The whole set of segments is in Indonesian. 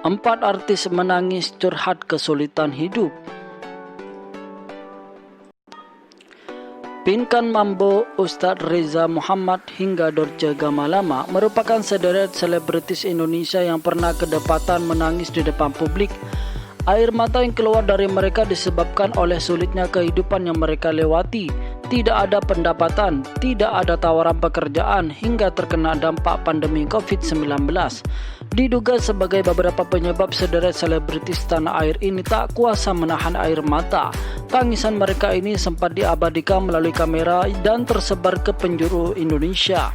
4 artis menangis curhat kesulitan hidup. Pinkan Mambo, Ustadz Reza Muhammad hingga Dorce Gamalama merupakan sederet selebritis Indonesia yang pernah kedapatan menangis di depan publik. Air mata yang keluar dari mereka disebabkan oleh sulitnya kehidupan yang mereka lewati. Tidak ada pendapatan, tidak ada tawaran pekerjaan hingga terkena dampak pandemi COVID-19. Diduga sebagai beberapa penyebab sederet selebritis tanah air ini tak kuasa menahan air mata. Tangisan mereka ini sempat diabadikan melalui kamera dan tersebar ke penjuru Indonesia.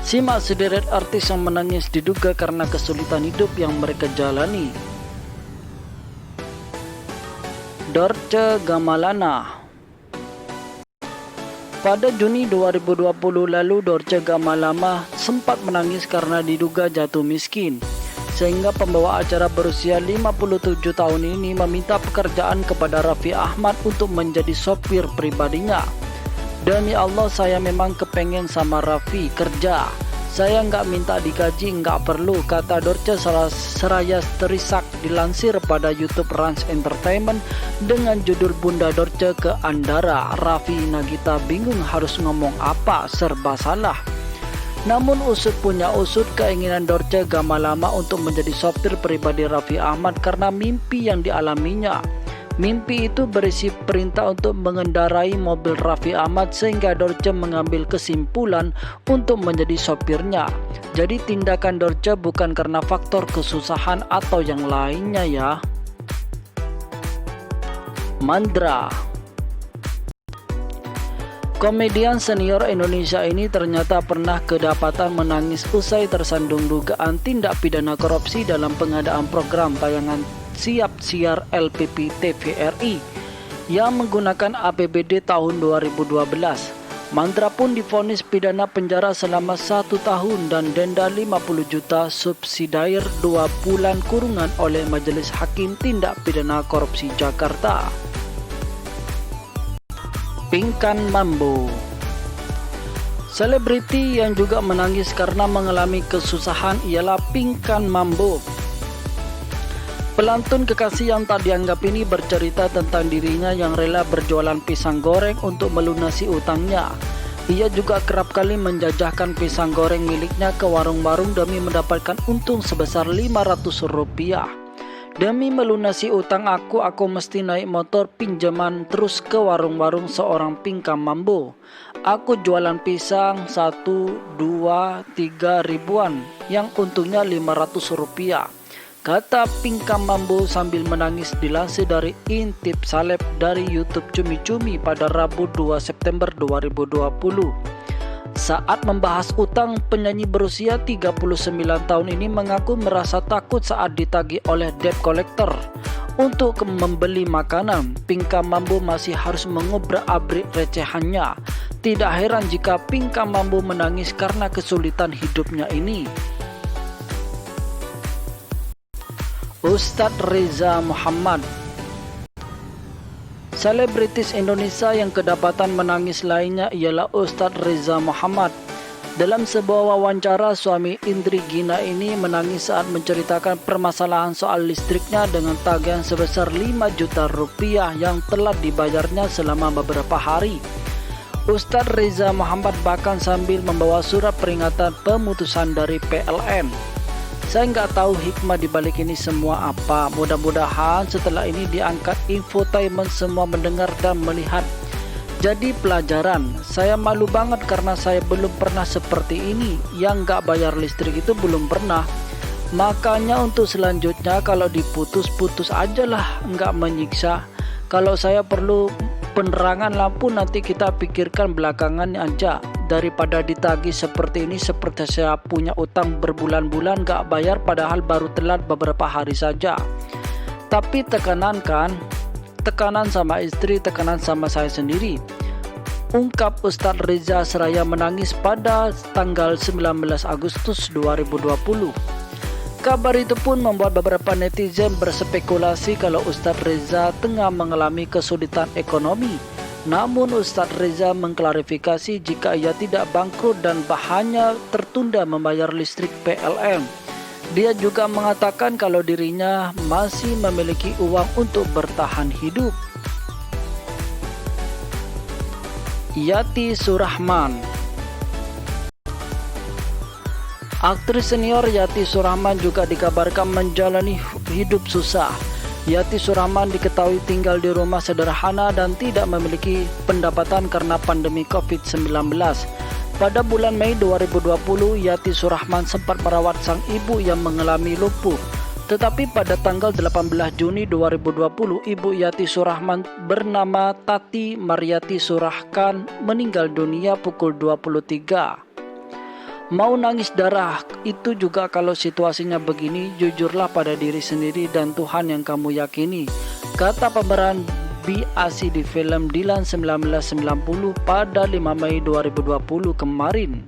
Simak sederet artis yang menangis diduga karena kesulitan hidup yang mereka jalani. Dorce Gamalama. Pada Juni 2020 lalu, Dorce Gamalama sempat menangis karena diduga jatuh miskin. Sehingga pembawa acara berusia 57 tahun ini meminta pekerjaan kepada Raffi Ahmad untuk menjadi sopir pribadinya. Demi Allah, saya memang kepengen sama Raffi kerja. Saya nggak minta digaji, nggak perlu, kata Dorce seraya terisak dilansir pada YouTube Rans Entertainment dengan judul Bunda Dorce ke Andara. Raffi Nagita bingung harus ngomong apa, serba salah. Namun usut punya usut keinginan Dorce Gamalama untuk menjadi sopir pribadi Raffi Ahmad karena mimpi yang dialaminya. Mimpi itu berisi perintah untuk mengendarai mobil Raffi Ahmad sehingga Dorce mengambil kesimpulan untuk menjadi sopirnya. Jadi tindakan Dorce bukan karena faktor kesusahan atau yang lainnya ya. Mandra. Komedian senior Indonesia ini ternyata pernah kedapatan menangis usai tersandung dugaan tindak pidana korupsi dalam pengadaan program tayangan siap siar LPP TVRI yang menggunakan APBD tahun 2012. Mandra pun divonis pidana penjara selama 1 tahun dan denda 50 juta subsidiar 2 bulan kurungan oleh Majelis Hakim Tindak Pidana Korupsi Jakarta. Pinkan Mambo. Selebriti yang juga menangis karena mengalami kesusahan ialah Pinkan Mambo. Pelantun kekasih yang tak dianggap ini bercerita tentang dirinya yang rela berjualan pisang goreng untuk melunasi utangnya. Ia juga kerap kali menjajahkan pisang goreng miliknya ke warung-warung demi mendapatkan untung sebesar Rp500. Demi melunasi utang aku mesti naik motor pinjaman terus ke warung-warung seorang Pinkan Mambo. Aku jualan pisang 1, 2, 3 ribuan yang untungnya Rp500. Kata Pinkan Mambo sambil menangis dilansir dari Intip Saleb dari YouTube Cumi Cumi pada Rabu 2 September 2020. Saat membahas utang, penyanyi berusia 39 tahun ini mengaku merasa takut saat ditagih oleh debt collector untuk membeli makanan. Pinkan Mambo masih harus mengobrak-abrik recehannya. Tidak heran jika Pinkan Mambo menangis karena kesulitan hidupnya ini. Ustadz Reza Muhammad. Selebritis Indonesia yang kedapatan menangis lainnya ialah Ustadz Reza Muhammad. Dalam sebuah wawancara, suami Indri Gina ini menangis saat menceritakan permasalahan soal listriknya dengan tagihan sebesar 5 juta rupiah yang telah dibayarnya selama beberapa hari. Ustadz Reza Muhammad bahkan sambil membawa surat peringatan pemutusan dari PLN. Saya nggak tahu hikmah dibalik ini semua apa. Mudah-mudahan setelah ini diangkat infotainment semua mendengar dan melihat. Jadi pelajaran. Saya malu banget karena saya belum pernah seperti ini. Yang nggak bayar listrik itu belum pernah. Makanya untuk selanjutnya kalau diputus-putus aja lah, nggak menyiksa. Kalau saya perlu penerangan lampu nanti kita pikirkan belakangan aja. Daripada ditagih seperti ini, seperti saya punya utang berbulan-bulan gak bayar padahal baru telat beberapa hari saja. Tapi tekanan sama istri, tekanan sama saya sendiri, ungkap Ustadz Reza seraya menangis pada tanggal 19 Agustus 2020. Kabar itu pun membuat beberapa netizen berspekulasi kalau Ustadz Reza tengah mengalami kesulitan ekonomi. Namun Ustadz Reza mengklarifikasi jika ia tidak bangkrut dan hanya tertunda membayar listrik PLN. Dia juga mengatakan kalau dirinya masih memiliki uang untuk bertahan hidup. Yati Surahman. Aktris senior Yati Surahman juga dikabarkan menjalani hidup susah. Yati Surahman diketahui tinggal di rumah sederhana dan tidak memiliki pendapatan karena pandemi COVID-19. Pada bulan Mei 2020, Yati Surahman sempat merawat sang ibu yang mengalami lumpuh. Tetapi pada tanggal 18 Juni 2020, ibu Yati Surahman bernama Tati Maryati Surahkan meninggal dunia pukul 23. Mau nangis darah, itu juga kalau situasinya begini, jujurlah pada diri sendiri dan Tuhan yang kamu yakini, kata pemeran B.A.C di film Dilan 1990 pada 5 Mei 2020 kemarin.